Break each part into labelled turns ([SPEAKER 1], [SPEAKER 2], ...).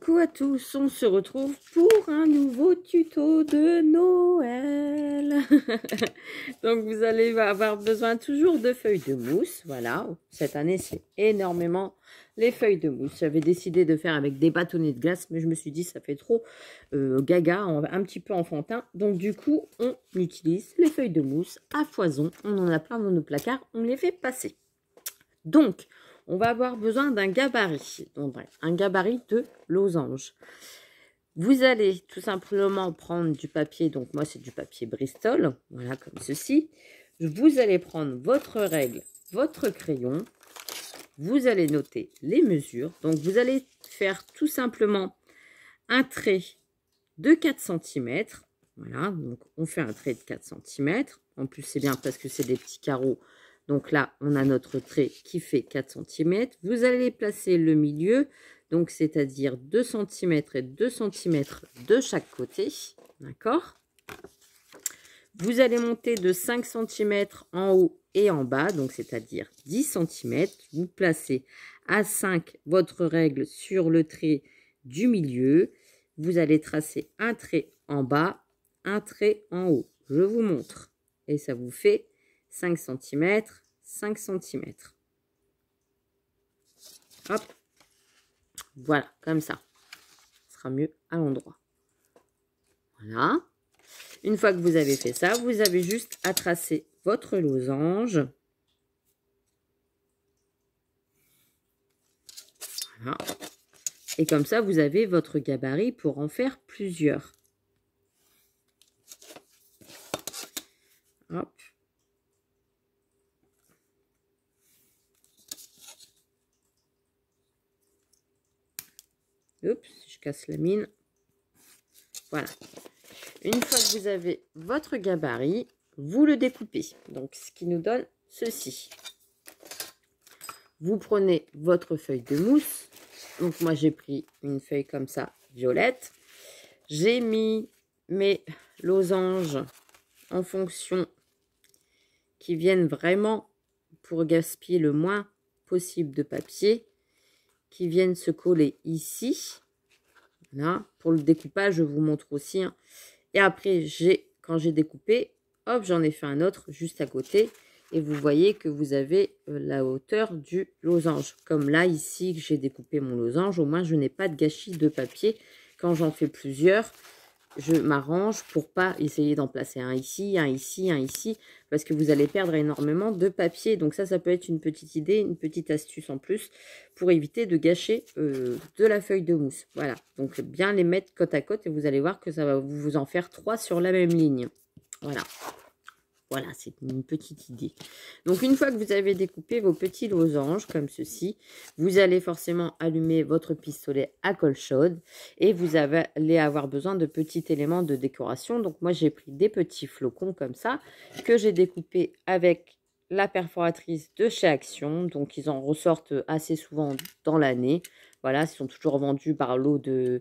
[SPEAKER 1] Coucou à tous, on se retrouve pour un nouveau tuto de Noël. Donc vous allez avoir besoin toujours de feuilles de mousse, voilà. Cette année c'est énormément les feuilles de mousse. J'avais décidé de faire avec des bâtonnets de glace, mais je me suis dit ça fait trop gaga, un petit peu enfantin. Donc du coup on utilise les feuilles de mousse à foison, on en a plein dans nos placards, on les fait passer. Donc on va avoir besoin d'un gabarit, donc un gabarit de losange. Vous allez tout simplement prendre du papier, donc moi c'est du papier Bristol, voilà comme ceci. Vous allez prendre votre règle, votre crayon, vous allez noter les mesures. Donc vous allez faire tout simplement un trait de 4 cm. Voilà, donc on fait un trait de 4 cm. En plus c'est bien parce que c'est des petits carreaux. Donc là, on a notre trait qui fait 4 cm. Vous allez placer le milieu, donc c'est-à-dire 2 cm et 2 cm de chaque côté. D'accord? Vous allez monter de 5 cm en haut et en bas, donc c'est-à-dire 10 cm. Vous placez à 5 votre règle sur le trait du milieu. Vous allez tracer un trait en bas, un trait en haut. Je vous montre. Et ça vous fait 5 cm, 5 cm. Hop. Voilà, comme ça. Ce sera mieux à l'endroit. Voilà. Une fois que vous avez fait ça, vous avez juste à tracer votre losange. Voilà. Et comme ça, vous avez votre gabarit pour en faire plusieurs. Hop. Oups, je casse la mine. Voilà. Une fois que vous avez votre gabarit, vous le découpez. Donc, ce qui nous donne ceci. Vous prenez votre feuille de mousse. Donc, moi, j'ai pris une feuille comme ça, violette. J'ai mis mes losanges en fonction qui viennent vraiment pour gaspiller le moins possible de papier, qui viennent se coller ici. Voilà. Pour le découpage, je vous montre aussi. Hein. Et après, quand j'ai découpé, hop, j'en ai fait un autre juste à côté. Et vous voyez que vous avez la hauteur du losange. Comme là, ici, que j'ai découpé mon losange, au moins, je n'ai pas de gâchis de papier. Quand j'en fais plusieurs, je m'arrange pour pas essayer d'en placer un ici, un ici, un ici, parce que vous allez perdre énormément de papier. Donc ça peut être une petite idée, une petite astuce en plus pour éviter de gâcher de la feuille de mousse. Voilà, donc bien les mettre côte à côte et vous allez voir que ça va vous en faire 3 sur la même ligne. Voilà. Voilà, c'est une petite idée. Donc, une fois que vous avez découpé vos petits losanges comme ceci, vous allez forcément allumer votre pistolet à colle chaude et vous allez avoir besoin de petits éléments de décoration. Donc, moi, j'ai pris des petits flocons comme ça que j'ai découpés avec la perforatrice de chez Action. Donc, ils en ressortent assez souvent dans l'année. Voilà, ils sont toujours vendus par lot de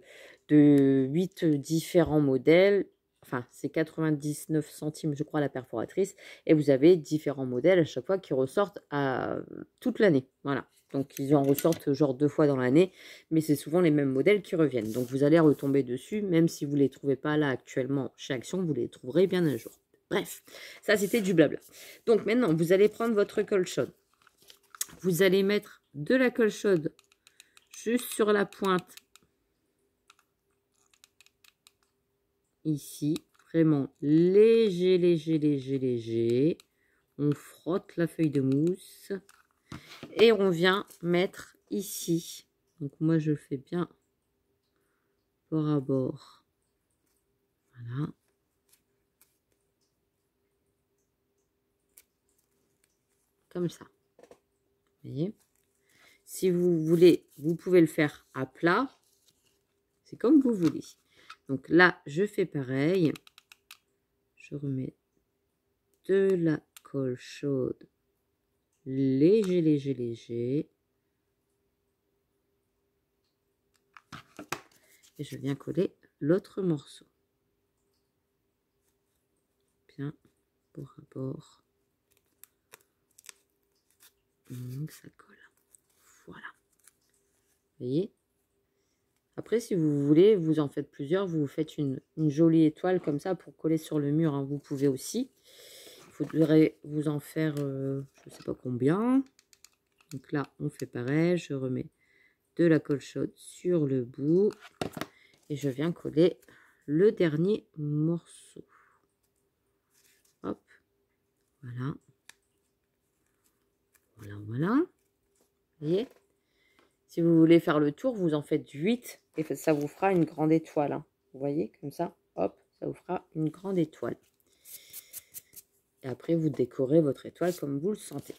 [SPEAKER 1] 8 différents modèles. Enfin, c'est 99 centimes, je crois, la perforatrice. Et vous avez différents modèles à chaque fois qui ressortent à toute l'année. Voilà. Donc, ils en ressortent genre 2 fois dans l'année. Mais c'est souvent les mêmes modèles qui reviennent. Donc, vous allez retomber dessus. Même si vous ne les trouvez pas là actuellement chez Action, vous les trouverez bien un jour. Bref, ça, c'était du blabla. Donc, maintenant, vous allez prendre votre colle chaude. Vous allez mettre de la colle chaude juste sur la pointe. Ici, vraiment léger, léger, léger, léger. On frotte la feuille de mousse et on vient mettre ici. Donc moi, je fais bien bord à bord. Voilà. Comme ça. Vous voyez? Si vous voulez, vous pouvez le faire à plat. C'est comme vous voulez. Donc là, je fais pareil. Je remets de la colle chaude. Léger, léger, léger. Et je viens coller l'autre morceau. Bien, bord à bord. Donc ça colle. Voilà. Vous voyez? Après, si vous voulez, vous en faites plusieurs, vous faites une jolie étoile comme ça pour coller sur le mur, hein. Vous pouvez aussi. Il faudrait vous en faire, je ne sais pas combien. Donc là, on fait pareil. Je remets de la colle chaude sur le bout. Et je viens coller le dernier morceau. Hop. Voilà. Voilà, voilà. Vous voyez? Si vous voulez faire le tour, vous en faites 8 et ça vous fera une grande étoile, hein. Vous voyez, comme ça, hop, ça vous fera une grande étoile. Et après, vous décorez votre étoile comme vous le sentez.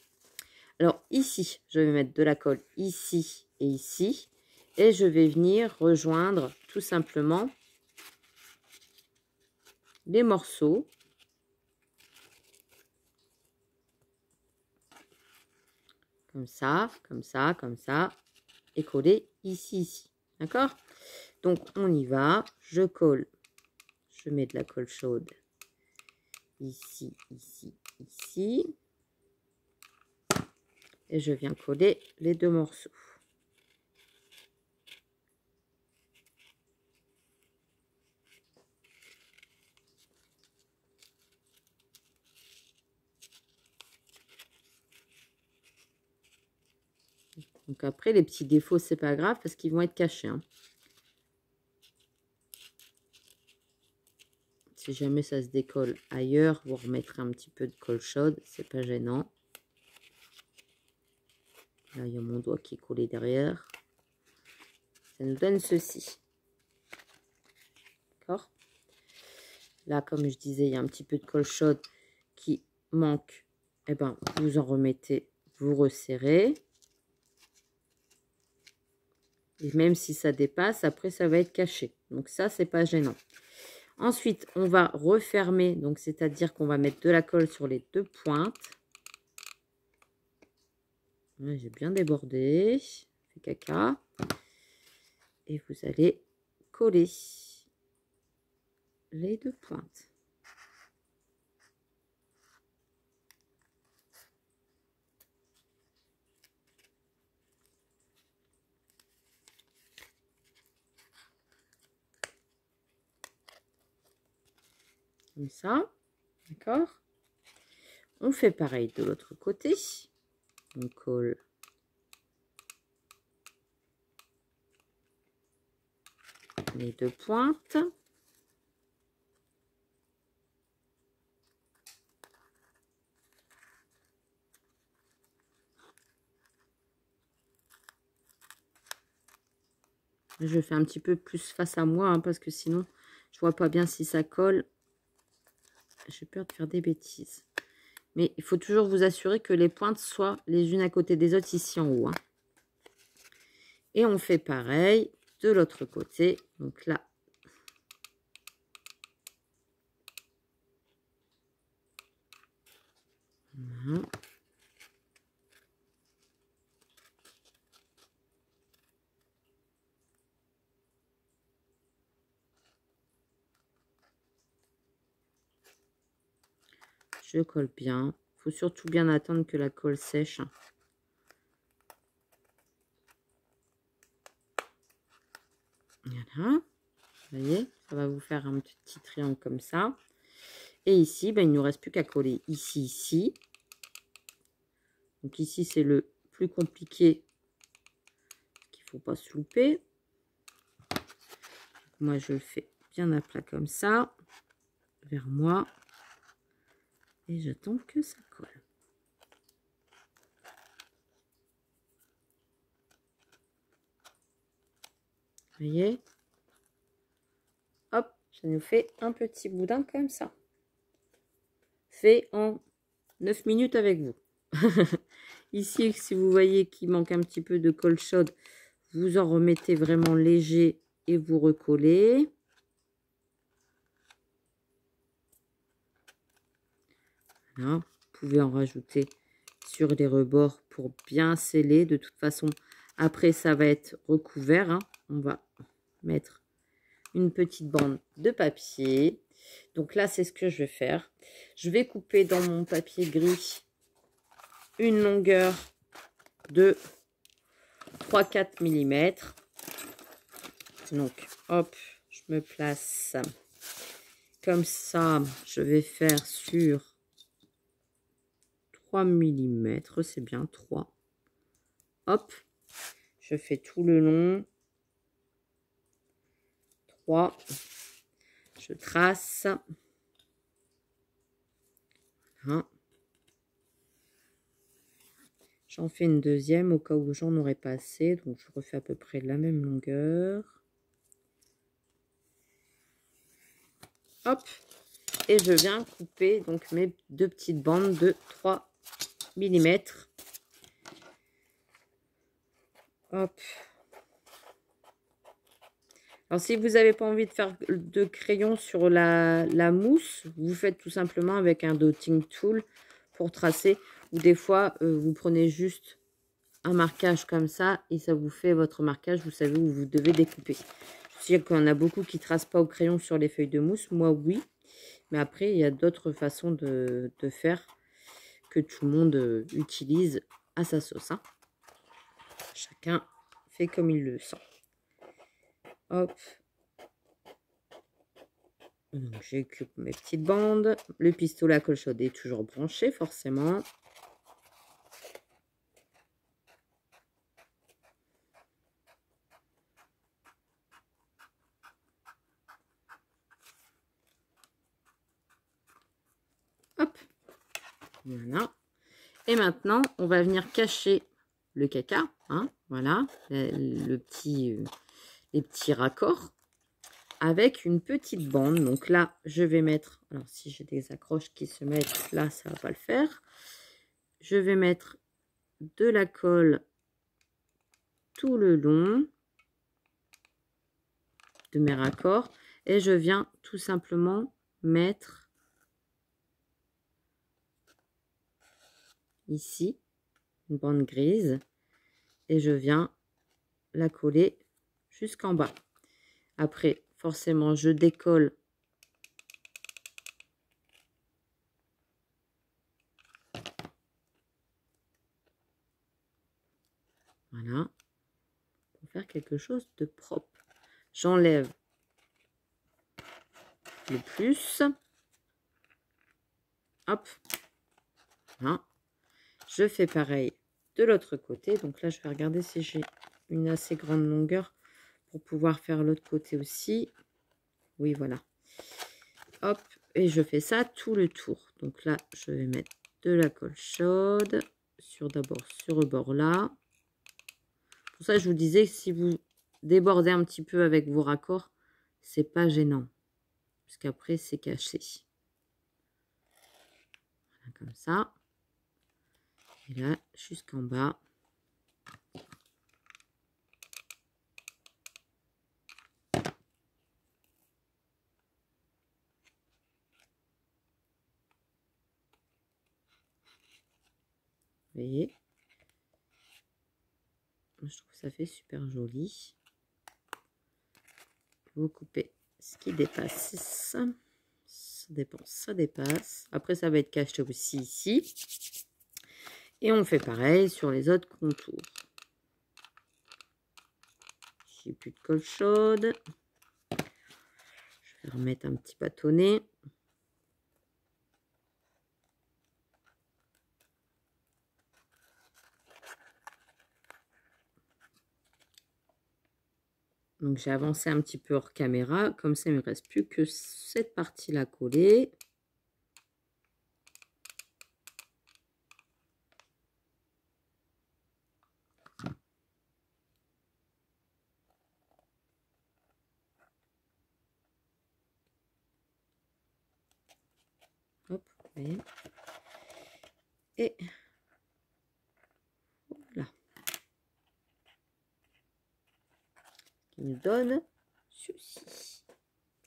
[SPEAKER 1] Alors ici, je vais mettre de la colle ici et ici. Et je vais venir rejoindre tout simplement les morceaux. Comme ça, comme ça, comme ça. Et coller ici, ici. D'accord? Donc, on y va. Je colle. Je mets de la colle chaude. Ici, ici, ici. Et je viens coller les deux morceaux. Donc après, les petits défauts, c'est pas grave parce qu'ils vont être cachés, hein. Si jamais ça se décolle ailleurs, vous remettrez un petit peu de colle chaude, c'est pas gênant. Là, il y a mon doigt qui est collé derrière. Ça nous donne ceci. D'accord? Là, comme je disais, il y a un petit peu de colle chaude qui manque. Eh ben, vous en remettez, vous resserrez. Et même si ça dépasse, après, ça va être caché. Donc ça, c'est pas gênant. Ensuite, on va refermer. Donc, c'est-à-dire qu'on va mettre de la colle sur les deux pointes. J'ai bien débordé. Fait caca. Et vous allez coller les deux pointes. Comme ça. D'accord? On fait pareil de l'autre côté. On colle les deux pointes. Je fais un petit peu plus face à moi, hein, parce que sinon, je vois pas bien si ça colle. J'ai peur de faire des bêtises. Mais il faut toujours vous assurer que les pointes soient les unes à côté des autres ici en haut, hein. Et on fait pareil de l'autre côté. Donc là, voilà. Je colle bien. Il faut surtout bien attendre que la colle sèche. Voilà. Vous voyez, ça va vous faire un petit triangle comme ça. Et ici, ben, il ne nous reste plus qu'à coller ici, ici. Donc ici, c'est le plus compliqué qu'il ne faut pas se louper. Moi, je le fais bien à plat comme ça, vers moi. Et j'attends que ça colle. Vous voyez? Hop, ça nous fait un petit boudin comme ça. Fait en 9 minutes avec vous. Ici, si vous voyez qu'il manque un petit peu de colle chaude, vous en remettez vraiment léger et vous recollez. Voilà. Vous pouvez en rajouter sur les rebords pour bien sceller. De toute façon, après, ça va être recouvert, hein. On va mettre une petite bande de papier. Donc là, c'est ce que je vais faire. Je vais couper dans mon papier gris une longueur de 3-4 mm. Donc, hop, je me place comme ça. Je vais faire sur 3 mm, c'est bien, 3. Hop, je fais tout le long. 3. Je trace. Voilà. J'en fais une deuxième au cas où j'en aurais pas assez. Donc, je refais à peu près la même longueur. Hop. Et je viens couper donc mes 2 petites bandes de 3 mm. Hop. Alors, si vous n'avez pas envie de faire de crayon sur la mousse, vous faites tout simplement avec un dotting tool pour tracer. Ou des fois, vous prenez juste un marquage comme ça et ça vous fait votre marquage. Vous savez où vous devez découper. Je sais qu'il y en a beaucoup qui ne tracent pas au crayon sur les feuilles de mousse. Moi, oui. Mais après, il y a d'autres façons de faire que tout le monde utilise à sa sauce. Hein. Chacun fait comme il le sent. Hop. Donc, j'occupe mes petites bandes. Le pistolet à colle chaude est toujours branché, forcément. Hop. Voilà. Et maintenant, on va venir cacher le caca. Hein, voilà. Les petits raccords. Avec une petite bande. Donc là, je vais mettre... Alors, si j'ai des accroches qui se mettent là, ça ne va pas le faire. Je vais mettre de la colle tout le long de mes raccords. Et je viens tout simplement mettre ici une bande grise. Et je viens la coller jusqu'en bas. Après, forcément, je décolle voilà, pour faire quelque chose de propre. J'enlève le plus. Hop. Voilà. Je fais pareil de l'autre côté. Donc là, je vais regarder si j'ai une assez grande longueur pour pouvoir faire l'autre côté aussi. Oui, voilà. Hop. Et je fais ça tout le tour. Donc là, je vais mettre de la colle chaude d'abord sur le bord là. Pour ça, je vous disais, si vous débordez un petit peu avec vos raccords, c'est pas gênant. Parce qu'après, c'est caché. Voilà, comme ça. Et là, jusqu'en bas. Vous voyez? Je trouve que ça fait super joli. Vous coupez ce qui dépasse. Ça dépend, ça dépasse. Après, ça va être caché aussi ici. Et on fait pareil sur les autres contours. J'ai plus de colle chaude. Je vais remettre un petit bâtonnet. Donc, j'ai avancé un petit peu hors caméra. Comme ça, il ne me reste plus que cette partie-là collée. Hop, vous voyez. Et voilà. Qui nous donne ceci.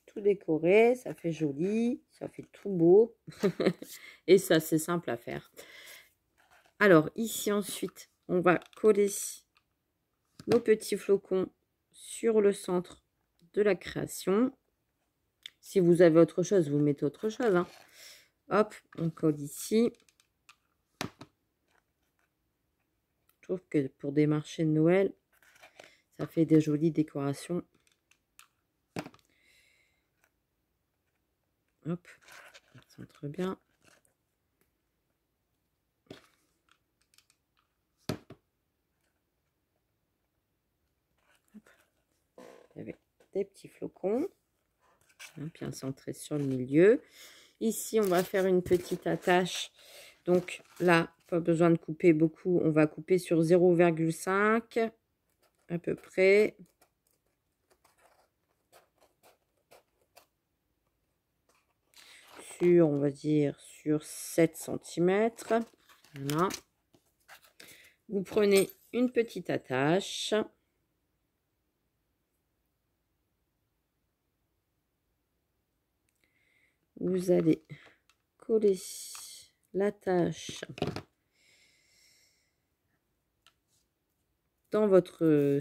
[SPEAKER 1] Tout décoré, ça fait joli, ça fait tout beau. Et ça, c'est simple à faire. Alors, ici, ensuite, on va coller nos petits flocons sur le centre de la création. Si vous avez autre chose, vous mettez autre chose. Hein. Hop, on colle ici. Je trouve que pour des marchés de Noël, ça fait des jolies décorations. Hop, on centre bien. Il y avait des petits flocons. Bien centré sur le milieu. Ici, on va faire une petite attache. Donc là, pas besoin de couper beaucoup. On va couper sur 0,5 à peu près. Sur, on va dire, sur 7 cm. Voilà. Vous prenez une petite attache. Vous allez coller l'attache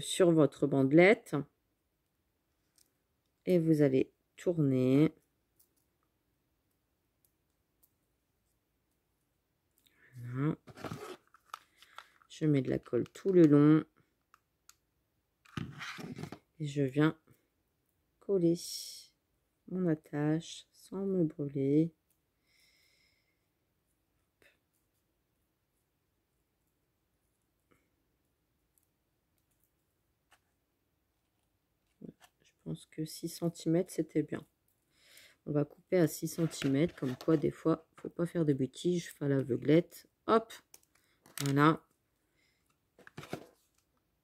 [SPEAKER 1] sur votre bandelette et vous allez tourner. Voilà. Je mets de la colle tout le long et je viens coller mon attache sans me brûler. Je pense que 6 cm c'était bien. On va couper à 6 cm, comme quoi des fois il ne faut pas faire de bêtises, je fais à l'aveuglette. Hop, voilà.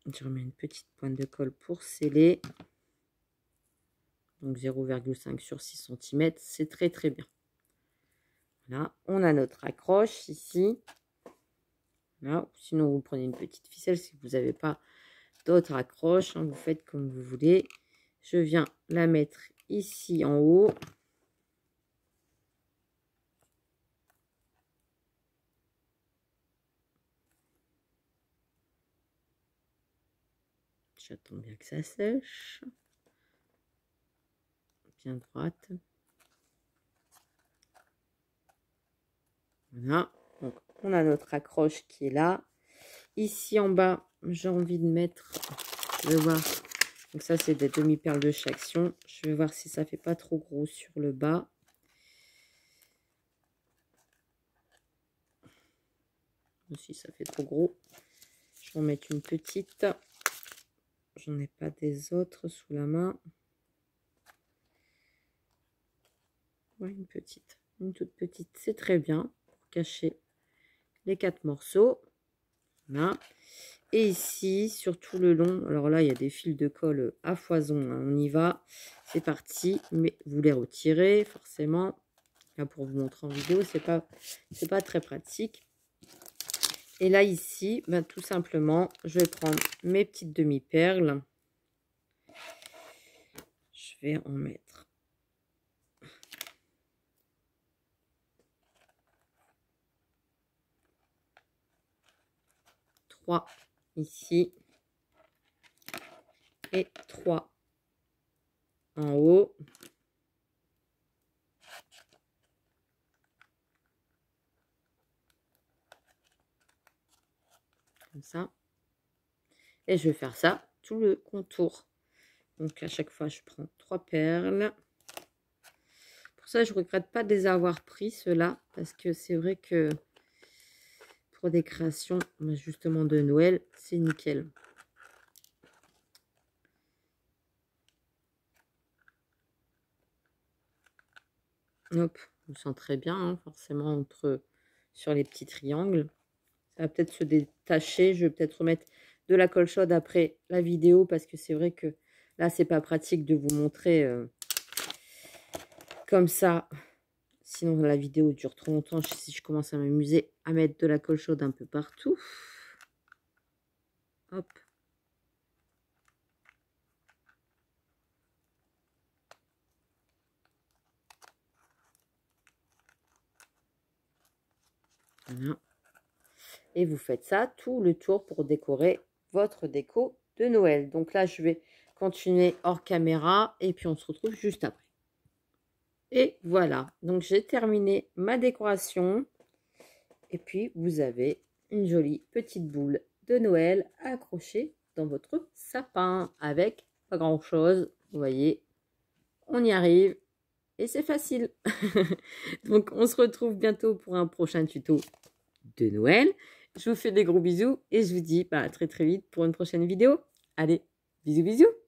[SPEAKER 1] Je remets une petite pointe de colle pour sceller. Donc 0,5 sur 6 cm, c'est très très bien. Là, on a notre accroche ici. Là, sinon, vous prenez une petite ficelle si vous n'avez pas d'autres accroches. Hein, vous faites comme vous voulez. Je viens la mettre ici en haut. J'attends bien que ça sèche. Bien droite. Voilà. Donc, on a notre accroche qui est là. Ici en bas, j'ai envie de mettre, je vais voir, donc ça c'est des demi-perles de chaque action. Je vais voir si ça fait pas trop gros sur le bas. Si ça fait trop gros, je vais en mettre une petite. J'en ai pas des autres sous la main. Ouais, une petite, une toute petite, c'est très bien pour cacher les 4 morceaux. Voilà. Et ici, sur tout le long, alors là, il y a des fils de colle à foison. Hein, on y va, c'est parti. Mais vous les retirez forcément. Là, pour vous montrer en vidéo, c'est pas très pratique. Et là, ici, ben, tout simplement, je vais prendre mes petites demi-perles. Je vais en mettre 3 ici et 3 en haut. Comme ça. Et je vais faire ça tout le contour. Donc à chaque fois, je prends 3 perles. Pour ça, je ne regrette pas de les avoir pris, ceux-là, parce que c'est vrai que pour des créations, justement de Noël, c'est nickel. Hop, on sent très bien, hein, forcément, sur les petits triangles. Ça va peut-être se détacher. Je vais peut-être remettre de la colle chaude après la vidéo, parce que c'est vrai que là, c'est pas pratique de vous montrer comme ça. Sinon, la vidéo dure trop longtemps si je commence à m'amuser à mettre de la colle chaude un peu partout. Hop. Voilà. Et vous faites ça tout le tour pour décorer votre déco de Noël. Donc là, je vais continuer hors caméra et puis on se retrouve juste après. Et voilà, donc j'ai terminé ma décoration. Et puis, vous avez une jolie petite boule de Noël accrochée dans votre sapin avec pas grand-chose. Vous voyez, on y arrive. et c'est facile. Donc, on se retrouve bientôt pour un prochain tuto de Noël. Je vous fais des gros bisous et je vous dis à très très vite pour une prochaine vidéo. Allez, bisous bisous.